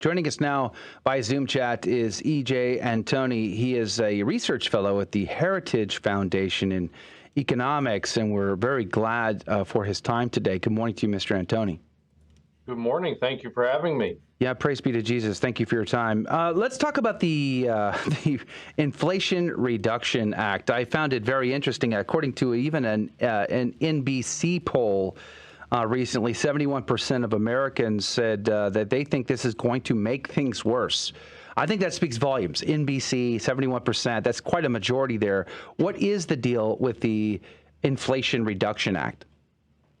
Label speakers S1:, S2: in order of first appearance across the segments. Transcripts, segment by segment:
S1: Joining us now by Zoom chat is E.J. Antoni. He is a research fellow at the Heritage Foundation in Economics, and we're very glad for his time today. Good morning to you, Mr. Antoni.
S2: Good morning. Thank you for having me.
S1: Yeah, praise be to Jesus. Thank you for your time. Let's talk about the Inflation Reduction Act. I found it very interesting. According to even an NBC poll recently, 71% of Americans said that they think this is going to make things worse. I think that speaks volumes. NBC, 71%. That's quite a majority there. What is the deal with the Inflation Reduction Act?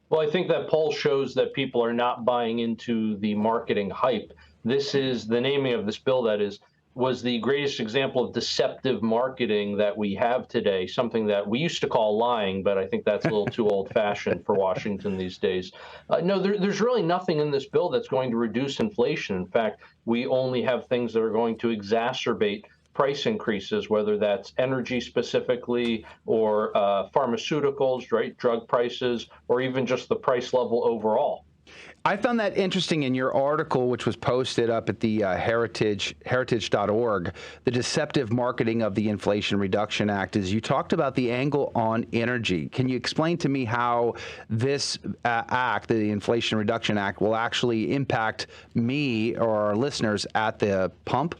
S2: Well, I think that poll shows that people are not buying into the marketing hype. This is the naming of this bill, that is, was the greatest example of deceptive marketing that we have today, something that we used to call lying, but I think that's a little too old-fashioned for Washington these days. No, there's really nothing in this bill that's going to reduce inflation. In fact, we only have things that are going to exacerbate price increases, whether that's energy specifically or pharmaceuticals, right, drug prices, or even just the price level overall.
S1: I found that interesting in your article, which was posted up at the heritage.org, the deceptive marketing of the Inflation Reduction Act, is you talked about the angle on energy. Can you explain to me how this act, the Inflation Reduction Act, will actually impact me or our listeners at the pump?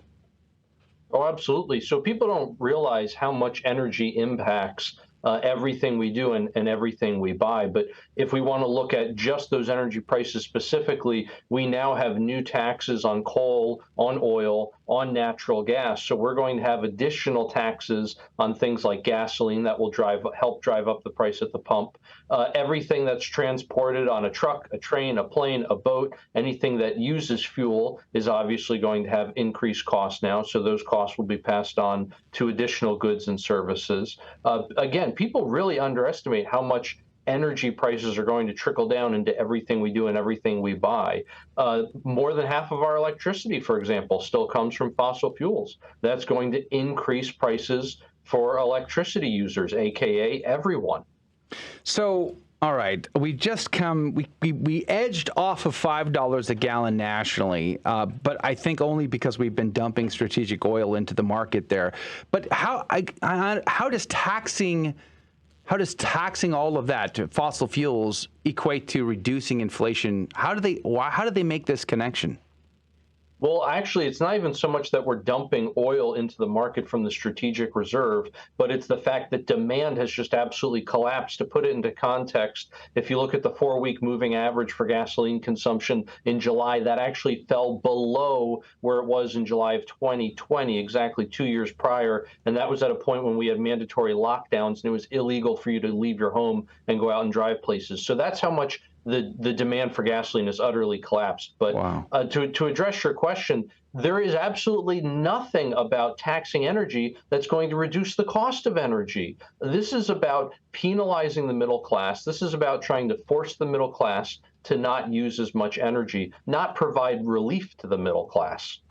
S2: Oh, absolutely. So people don't realize how much energy impacts everything we do and everything we buy. But if we want to look at just those energy prices specifically, we now have new taxes on coal, on oil, on natural gas. So we're going to have additional taxes on things like gasoline that will help drive up the price at the pump. Everything that's transported on a truck, a train, a plane, a boat, anything that uses fuel is obviously going to have increased costs now. So those costs will be passed on to additional goods and services. Again, people really underestimate how much energy prices are going to trickle down into everything we do and everything we buy. More than half of our electricity, for example, still comes from fossil fuels. That's going to increase prices for electricity users, AKA everyone.
S1: So, all right, we edged off of $5 a gallon nationally, but I think only because we've been dumping strategic oil into the market there. But how does taxing all of that to fossil fuels equate to reducing inflation? How do they make this connection?
S2: Well, actually, it's not even so much that we're dumping oil into the market from the strategic reserve, but it's the fact that demand has just absolutely collapsed. To put it into context, if you look at the 4-week moving average for gasoline consumption in July, that actually fell below where it was in July of 2020, exactly 2 years prior. And that was at a point when we had mandatory lockdowns and it was illegal for you to leave your home and go out and drive places. So that's how much the demand for gasoline has utterly collapsed. But wow. To address your question, there is absolutely nothing about taxing energy that's going to reduce the cost of energy. This is about penalizing the middle class. This is about trying to force the middle class to not use as much energy, not provide relief to the middle class.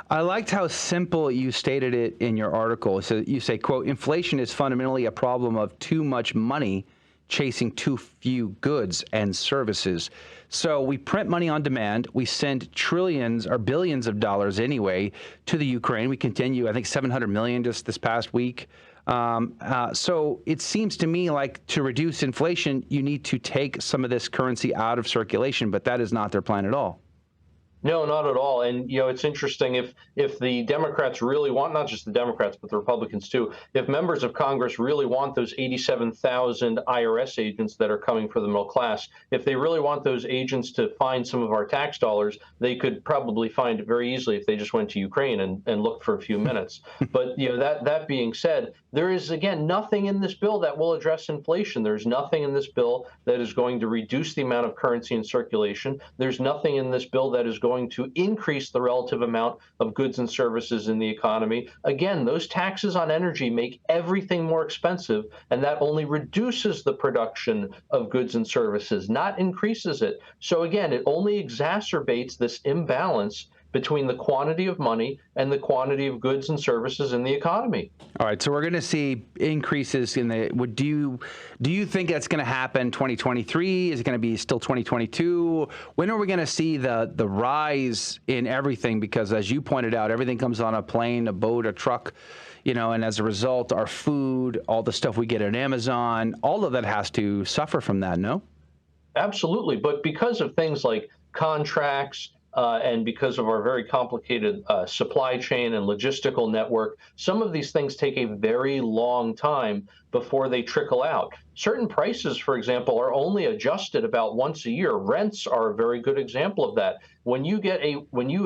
S1: I liked how simple you stated it in your article. So you say, quote, inflation is fundamentally a problem of too much money chasing too few goods and services. So we print money on demand. We send trillions or billions of dollars anyway to the Ukraine. We continue, I think, $700 million just this past week. So it seems to me like to reduce inflation, you need to take some of this currency out of circulation, but that is not their plan at all.
S2: No, not at all. And, it's interesting if the Democrats really want, not just the Democrats, but the Republicans too, if members of Congress really want those 87,000 IRS agents that are coming for the middle class, if they really want those agents to find some of our tax dollars, they could probably find it very easily if they just went to Ukraine and looked for a few minutes. But, that being said, there is, again, nothing in this bill that will address inflation. There's nothing in this bill that is going to reduce the amount of currency in circulation. There's nothing in this bill that is going to increase the relative amount of goods and services in the economy. Again, those taxes on energy make everything more expensive, and that only reduces the production of goods and services, not increases it. So again, it only exacerbates this imbalance between the quantity of money and the quantity of goods and services in the economy.
S1: All right, so we're going to see increases in the. Do you think that's going to happen 2023? Is it going to be still 2022? When are we going to see the rise in everything? Because as you pointed out, everything comes on a plane, a boat, a truck, and as a result, our food, all the stuff we get at Amazon, all of that has to suffer from that. No?
S2: Absolutely, but because of things like contracts. And because of our very complicated supply chain and logistical network, some of these things take a very long time before they trickle out. Certain prices, for example, are only adjusted about once a year. Rents are a very good example of that. When you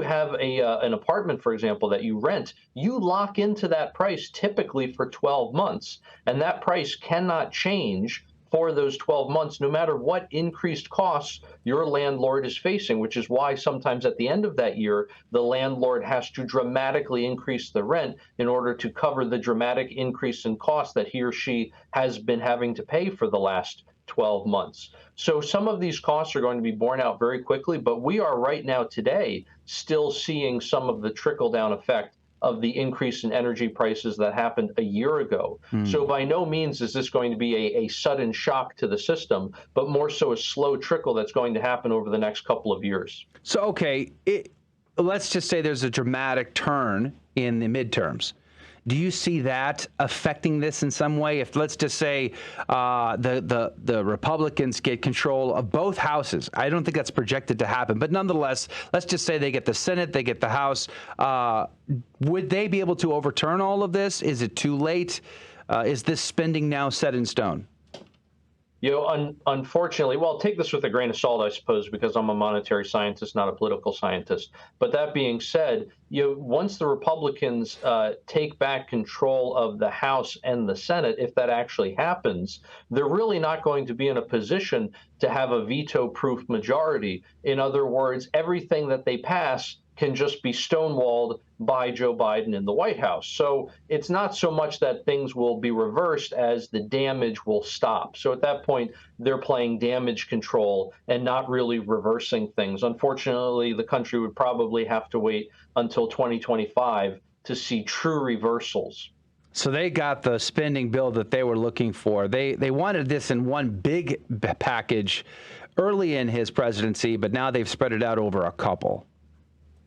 S2: have an apartment, for example, that you rent, you lock into that price typically for 12 months, and that price cannot change for those 12 months, no matter what increased costs your landlord is facing, which is why sometimes at the end of that year, the landlord has to dramatically increase the rent in order to cover the dramatic increase in cost that he or she has been having to pay for the last 12 months. So some of these costs are going to be borne out very quickly, but we are right now today still seeing some of the trickle-down effect of the increase in energy prices that happened a year ago. So by no means is this going to be a sudden shock to the system, but more so a slow trickle that's going to happen over the next couple of years.
S1: So, okay, let's just say there's a dramatic turn in the midterms. Do you see that affecting this in some way? If let's just say the Republicans get control of both houses, I don't think that's projected to happen. But nonetheless, let's just say they get the Senate, they get the House. Would they be able to overturn all of this? Is it too late? Is this spending now set in stone?
S2: Unfortunately, well, take this with a grain of salt, I suppose, because I'm a monetary scientist, not a political scientist. But that being said, once the Republicans take back control of the House and the Senate, if that actually happens, they're really not going to be in a position to have a veto-proof majority. In other words, everything that they pass can just be stonewalled by Joe Biden in the White House. So it's not so much that things will be reversed as the damage will stop. So at that point, they're playing damage control and not really reversing things. Unfortunately, the country would probably have to wait until 2025 to see true reversals.
S1: So they got the spending bill that they were looking for. They wanted this in one big package early in his presidency, but now they've spread it out over a couple.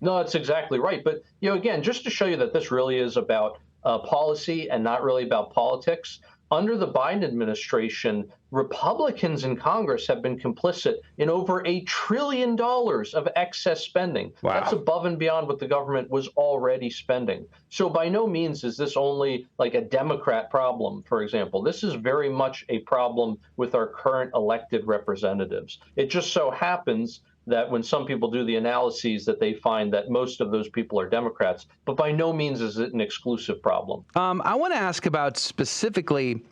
S2: No, that's exactly right. But, again, just to show you that this really is about policy and not really about politics, under the Biden administration, Republicans in Congress have been complicit in over $1 trillion of excess spending.
S1: Wow.
S2: That's above and beyond what the government was already spending. So by no means is this only like a Democrat problem, for example. This is very much a problem with our current elected representatives. It just so happens that when some people do the analyses that they find that most of those people are Democrats, but by no means is it an exclusive problem.
S1: I want to ask about specifically,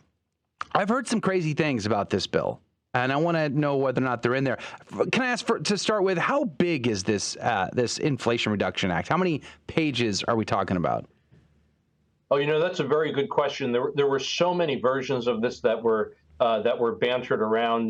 S1: I've heard some crazy things about this bill, and I want to know whether or not they're in there. Can I ask to start with, how big is this this Inflation Reduction Act? How many pages are we talking about?
S2: Oh, that's a very good question. There were so many versions of this that were bantered around.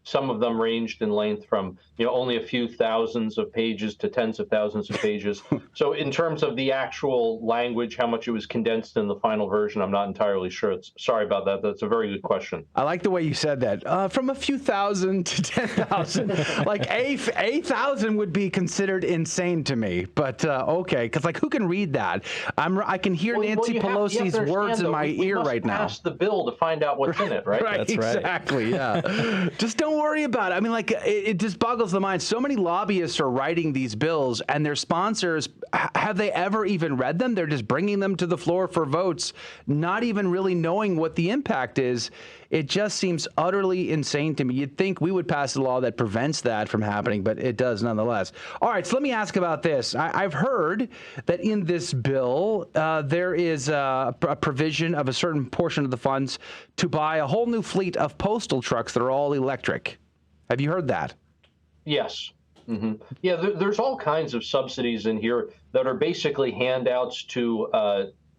S2: Some of them ranged in length from, only a few thousands of pages to tens of thousands of pages. So in terms of the actual language, how much it was condensed in the final version, I'm not entirely sure. Sorry about that. That's a very good question.
S1: I like the way you said that. From a few thousand to 10,000. Like a thousand would be considered insane to me. But okay, because who can read that? I can hear Nancy Pelosi's words in my ear right now.
S2: We must pass the bill to find out what's in it, right?
S1: Right, that's exactly, yeah. Just don't worry about it. It just boggles the mind. So many lobbyists are writing these bills, and their sponsors, have they ever even read them? They're just bringing them to the floor for votes, not even really knowing what the impact is. It just seems utterly insane to me. You'd think we would pass a law that prevents that from happening, but it does nonetheless. All right, so let me ask about this. I've heard that in this bill, there is a provision of a certain portion of the funds to buy a whole new fleet of postal trucks that are all electric. Have you heard that?
S2: Yes. Mm-hmm. Yeah, there's all kinds of subsidies in here that are basically handouts to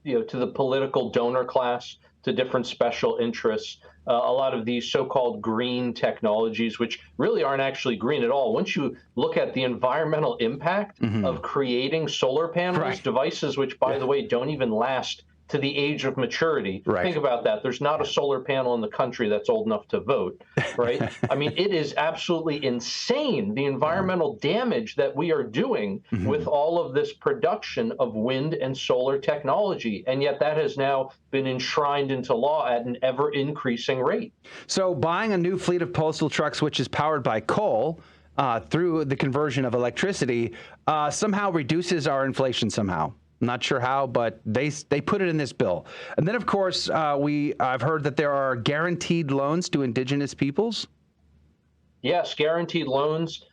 S2: the political donor class. to different special interests. A lot of these so-called green technologies, which really aren't actually green at all. Once you look at the environmental impact of creating solar panels, devices which, by the way, don't even last to the age of maturity. Think about that. There's not a solar panel in the country that's old enough to vote, right? I mean, it is absolutely insane, the environmental damage that we are doing with all of this production of wind and solar technology. And yet that has now been enshrined into law at an ever-increasing rate.
S1: So buying a new fleet of postal trucks, which is powered by coal, through the conversion of electricity, somehow reduces our inflation somehow. I'm not sure how, but they put it in this bill. And then, of course, I've heard that there are guaranteed loans to indigenous peoples.
S2: Yes, guaranteed loans.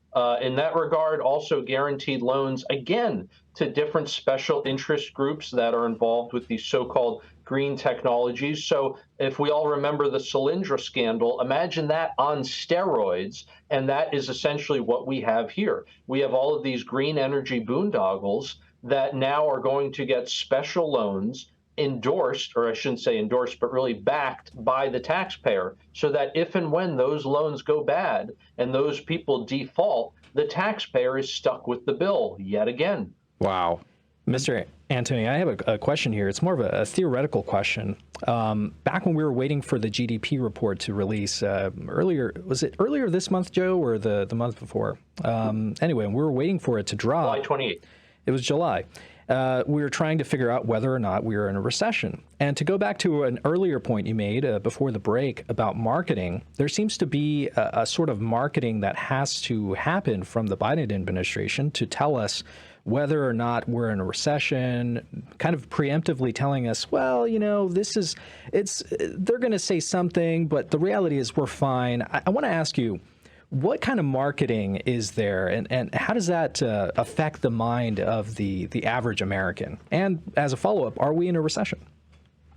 S2: In that regard, also guaranteed loans, again, to different special interest groups that are involved with these so-called green technologies. So if we all remember the Solyndra scandal, imagine that on steroids, and that is essentially what we have here. We have all of these green energy boondoggles that now are going to get special loans endorsed, or I shouldn't say endorsed, but really backed by the taxpayer, so that if and when those loans go bad and those people default, the taxpayer is stuck with the bill yet again.
S1: Wow.
S3: Mr. Antoni, I have a question here. It's more of a theoretical question. Back when we were waiting for the GDP report to release earlier, was it earlier this month, Joe, or the month before? Anyway, we were waiting for it to drop.
S2: July 28th.
S3: It was July. We were trying to figure out whether or not we were in a recession. And to go back to an earlier point you made before the break about marketing, there seems to be a sort of marketing that has to happen from the Biden administration to tell us whether or not we're in a recession, kind of preemptively telling us, well, you know, they're going to say something, but the reality is we're fine. I want to ask you, what kind of marketing is there, and how does that affect the mind of the average American? And as a follow-up, are we in a recession?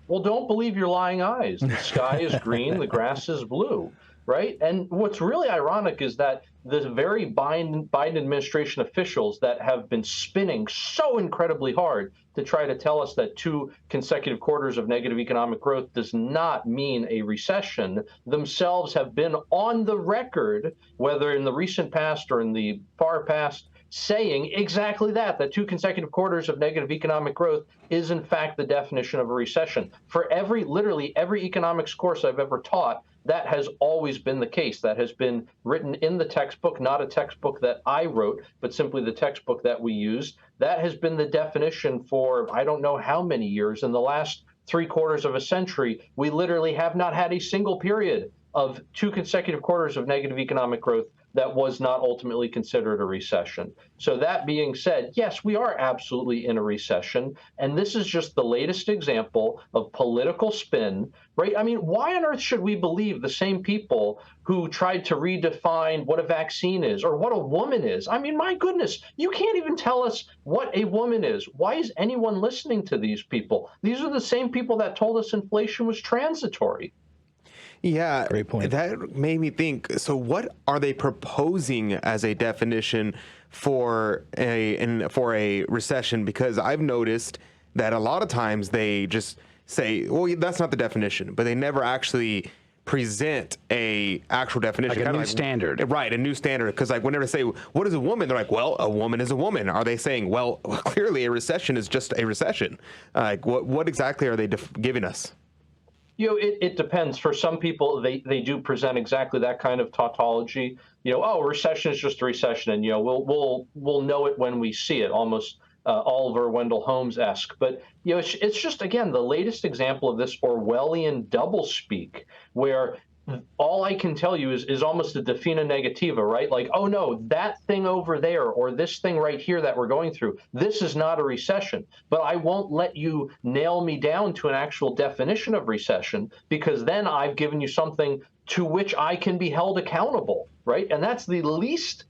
S2: Well, don't believe your lying eyes. The sky is green, the grass is blue, right? And what's really ironic is that the very Biden administration officials that have been spinning so incredibly hard to try to tell us that 2 consecutive quarters of negative economic growth does not mean a recession, themselves have been on the record, whether in the recent past or in the far past, saying exactly that 2 consecutive quarters of negative economic growth is in fact the definition of a recession. For literally every economics course I've ever taught, that has always been the case. That has been written in the textbook, not a textbook that I wrote, but simply the textbook that we used. That has been the definition for I don't know how many years. In the last 3/4 of a century, we literally have not had a single period of 2 consecutive quarters of negative economic growth that was not ultimately considered a recession. So that being said, yes, we are absolutely in a recession. And this is just the latest example of political spin, right? I mean, why on earth should we believe the same people who tried to redefine what a vaccine is or what a woman is? I mean, my goodness, you can't even tell us what a woman is. Why is anyone listening to these people? These are the same people that told us inflation was transitory.
S4: Yeah,
S3: great point.
S4: That made me think. So, what are they proposing as a definition for a recession? Because I've noticed that a lot of times they just say, "Well, that's not the definition," but they never actually present a actual definition,
S1: like a new standard,
S4: right? A new standard. Because like whenever they say, "What is a woman?" they're like, "Well, a woman is a woman." Are they saying, "Well, clearly a recession is just a recession"? Like, what exactly are they giving us?
S2: You know, it depends. For some people, they do present exactly that kind of tautology. You know, oh, recession is just a recession, and you know, we'll know it when we see it, almost Oliver Wendell Holmes-esque. But you know, it's just again the latest example of this Orwellian doublespeak, where all I can tell you is almost a defina negativa, right? Like, oh no, that thing over there or this thing right here that we're going through, this is not a recession. But I won't let you nail me down to an actual definition of recession, because then I've given you something to which I can be held accountable, right? And that's the least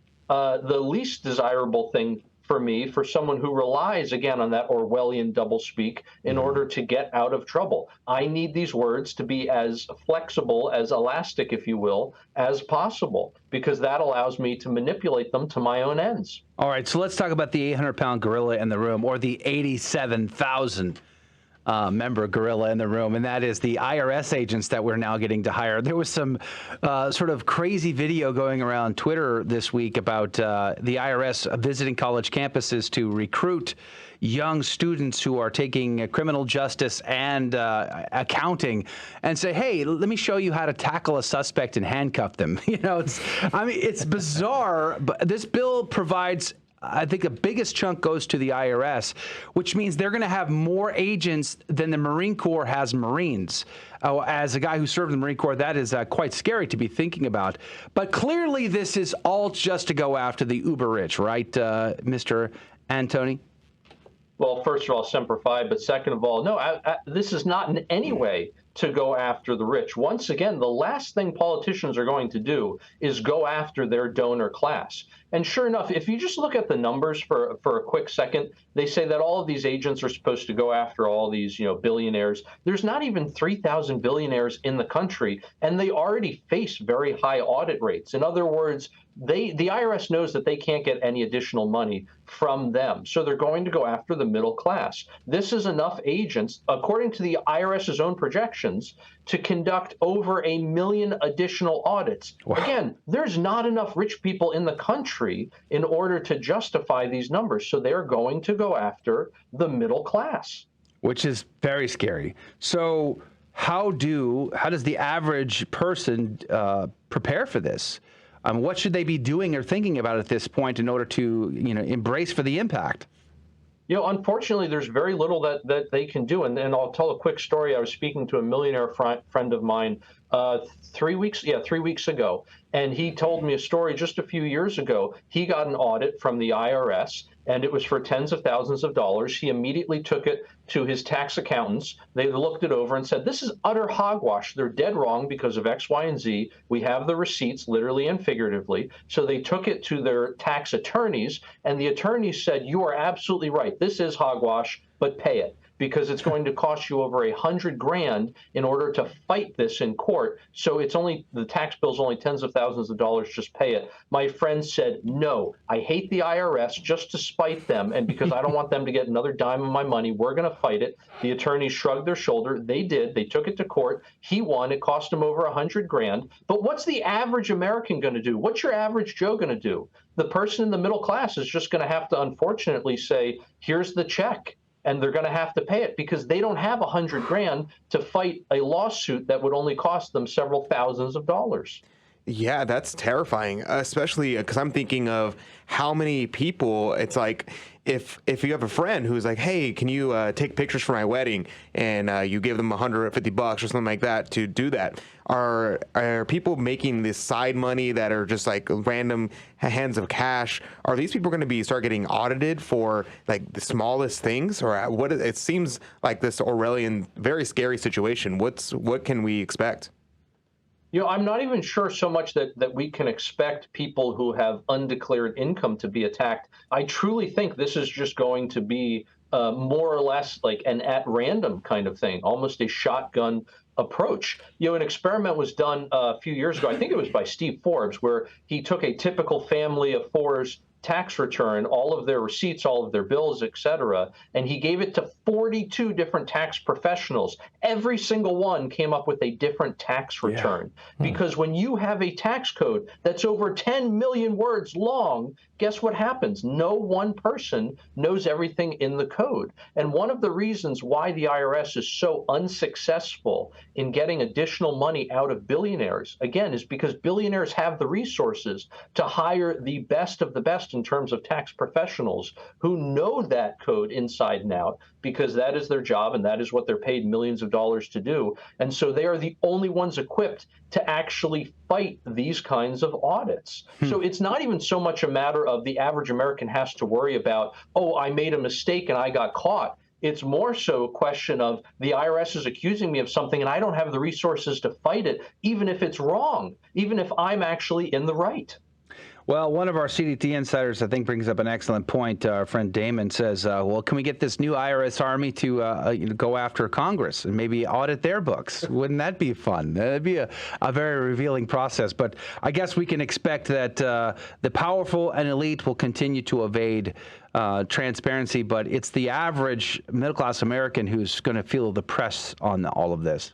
S2: desirable thing for me, for someone who relies, again, on that Orwellian doublespeak in order to get out of trouble. I need these words to be as flexible, as elastic, if you will, as possible, because that allows me to manipulate them to my own ends.
S1: All right, so let's talk about the 800-pound gorilla in the room, or the 87,000 member gorilla in the room, and that is the IRS agents that we're now getting to hire. There was some sort of crazy video going around Twitter this week about the IRS visiting college campuses to recruit young students who are taking criminal justice and accounting, and say, "Hey, let me show you how to tackle a suspect and handcuff them." It's bizarre, but this bill provides, I think the biggest chunk goes to the IRS, which means they're going to have more agents than the Marine Corps has Marines. As a guy who served in the Marine Corps, that is quite scary to be thinking about. But clearly this is all just to go after the uber rich, right, Mr. Antoni?
S2: Well, first of all, Semper Fi, but second of all, no, this is not in any way to go after the rich. Once again, the last thing politicians are going to do is go after their donor class. And sure enough, if you just look at the numbers for a quick second, they say that all of these agents are supposed to go after all these, billionaires. There's not even 3,000 billionaires in the country, and they already face very high audit rates. In other words, the IRS knows that they can't get any additional money from them. So they're going to go after the middle class. This is enough agents, according to the IRS's own projections, to conduct over 1 million additional audits. Wow. Again, there's not enough rich people in the country in order to justify these numbers. So they're going to go after the middle class.
S1: Which is very scary. So how does the average person prepare for this? What should they be doing or thinking about at this point in order to, embrace for the impact?
S2: Unfortunately, there's very little that they can do. And I'll tell a quick story. I was speaking to a millionaire friend of mine 3 weeks ago, and he told me a story just a few years ago. He got an audit from the IRS, and it was for tens of thousands of dollars. He immediately took it to his tax accountants. They looked it over and said, "This is utter hogwash. They're dead wrong because of X, Y, and Z. We have the receipts, literally and figuratively." So they took it to their tax attorneys, and the attorneys said, "You are absolutely right. This is hogwash, but pay it, because it's going to cost you over $100,000 in order to fight this in court. So the tax bill's only tens of thousands of dollars, just pay it." My friend said, "No, I hate the IRS just to spite them, and because I don't want them to get another dime of my money, we're going to fight it." The attorneys shrugged their shoulder. They did. They took it to court. He won. It cost him over $100,000. But what's the average American going to do? What's your average Joe going to do? The person in the middle class is just going to have to, unfortunately, say, "Here's the check." And they're going to have to pay it because they don't have $100,000 to fight a lawsuit that would only cost them several thousands of dollars.
S4: Yeah, that's terrifying, especially because I'm thinking of how many people. It's like if you have a friend who's like, "Hey, can you take pictures for my wedding?" and you give them $150 or something like that to do that. Are people making this side money that are just like random hands of cash? Are these people going to start getting audited for like the smallest things, or what? It seems like this Orwellian, very scary situation. What can we expect?
S2: I'm not even sure so much that we can expect people who have undeclared income to be attacked. I truly think this is just going to be more or less like an at random kind of thing, almost a shotgun approach. An experiment was done a few years ago. I think it was by Steve Forbes, where he took a typical family of four's tax return, all of their receipts, all of their bills, et cetera, and he gave it to 42 different tax professionals. Every single one came up with a different tax return. Yeah. Because when you have a tax code that's over 10 million words long, guess what happens? No one person knows everything in the code. And one of the reasons why the IRS is so unsuccessful in getting additional money out of billionaires, again, is because billionaires have the resources to hire the best of the best in terms of tax professionals who know that code inside and out, because that is their job and that is what they're paid millions of dollars to do. And so they are the only ones equipped to actually fight these kinds of audits. So it's not even so much a matter of the average American has to worry about, "Oh, I made a mistake and I got caught." It's more so a question of the IRS is accusing me of something and I don't have the resources to fight it, even if it's wrong, even if I'm actually in the right.
S1: Well, one of our CDT insiders, I think, brings up an excellent point. Our friend Damon says, well, can we get this new IRS army to go after Congress and maybe audit their books? Wouldn't that be fun? That'd be a very revealing process. But I guess we can expect that the powerful and elite will continue to evade transparency, but it's the average middle-class American who's going to feel the press on all of this.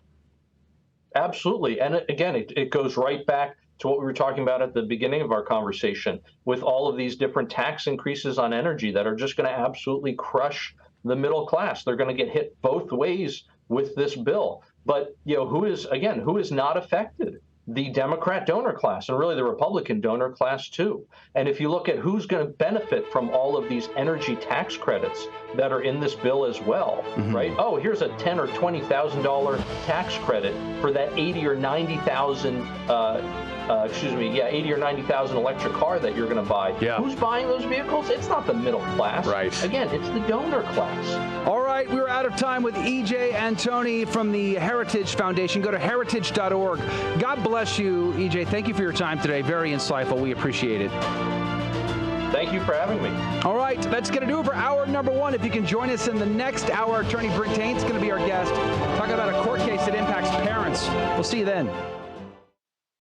S2: Absolutely. And again, it goes right back to what we were talking about at the beginning of our conversation with all of these different tax increases on energy that are just going to absolutely crush the middle class. They're going to get hit both ways with this bill. But, who is not affected? The Democrat donor class, and really the Republican donor class too. And if you look at who's going to benefit from all of these energy tax credits that are in this bill as well, right? Oh, here's a $10,000 or $20,000 tax credit for that 80 or 90,000, 80 or 90,000 electric car that you're going to buy.
S1: Yeah.
S2: Who's buying those vehicles? It's not the middle class.
S1: Right.
S2: Again, it's the donor class.
S1: All right, we're out of time with EJ Antoni from the Heritage Foundation. Go to heritage.org. God bless you, EJ. Thank you for your time today. Very insightful. We appreciate it.
S2: Thank you for having me.
S1: All right, that's going to do it for hour number one. If you can join us in the next hour, Attorney Brink Taint's going to be our guest, talking about a court case that impacts parents. We'll see you then.